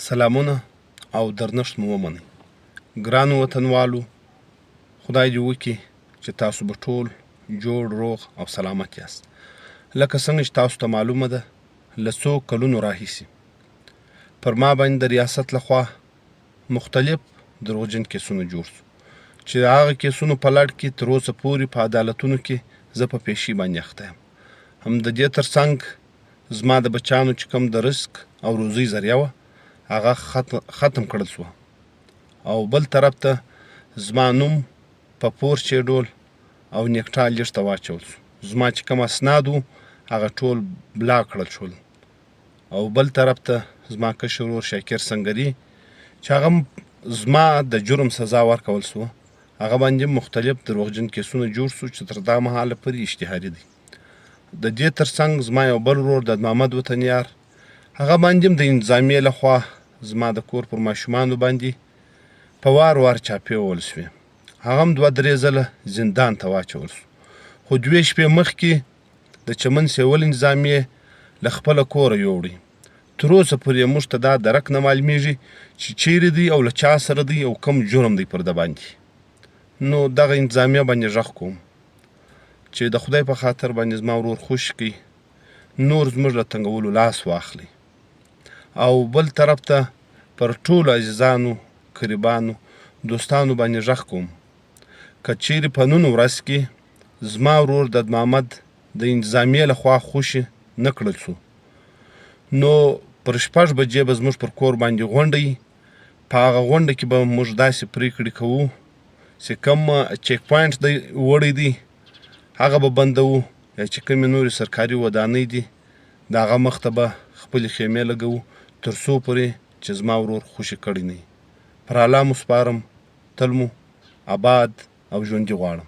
سلامونه او درنښت مو ومنئ. ګرانو وطنوالو، خدای دې وکړي چې تاسو به ټول جوړ روغ او سلامت یاست. لکه څنګه چې تاسو ته معلومه ده، له څو کلونو راهیسې پر ما باندې د ریاست لخوا مختلف دروغجن کیسونه جوړ شو چې د هغه کیسونو په لړ کې تر اوسه پورې په عدالتونو کې زه په پیشي باندې اخته یم. هم د دې ترڅنګ زما د بچیانو چې کوم د رزق او روزۍ ذریعه وه هغه ختم کړل شوه، او بل طرف ته زما نوم په پورچې ډول او نیکټا لیست ته واچول شو. زما چې کوم اسناد وو هغه ټول بلاک کړل شول، او بل طرف ته زما کشر ورور شاکر سنګري چې هغه زما د جرم سزا ورکول شوه، هغه باندې مختلف دروغجن کیسونه جوړ شو چې تر دا مهاله پورې اشتهاري دي. د دې ترڅنګ زما یو بل ورور د محمد وطنیار هغه باندې هم د انتظامیې لخوا زما د کور پر ماشومانو باندې په وار وار چاپې وول شوې. هغه هم 2-3 ځله زندان ته واچول شو، خو 2 شپې مخکې د چمن سیول انتظامیې له خپله کوره یوړی. تر اوسه پورې موږ ته دا درک نه معلومیږي چې چیرې دی او له چا سره دی او کوم جرم دی پر ده باندې. نو دغه انتظامیه باندې غږ کوم چې د خدای په خاطر باندې زما ورور خوشي کړي، نور زموږ له تنګولو لاس واخلي، او بل طرف ته پر ټولو عزیزانو، قریبانو، دوستانو باندې غږ کوم که چیرې په نن ورځ کې زما ورور د محمد د انتظامیې لخوا خوشي نه کړل شو، نو پر 6 بجې به زموږ پر کور باندې غونډه وي. په هغه غونډه کې به موږ داسې پرېکړې کوو چې کوم چیک پوینټ دی وړی دی هغه به بندوو، یا چې کومې نورې سرکاري ودانۍ دي د هغه مخ ته به خپلې خیمې لګوو تر څو پورې چې زما ورور خوشي کړی نه وي. پر الله مو سپارم، تل مو آباد او ژوندي غواړم.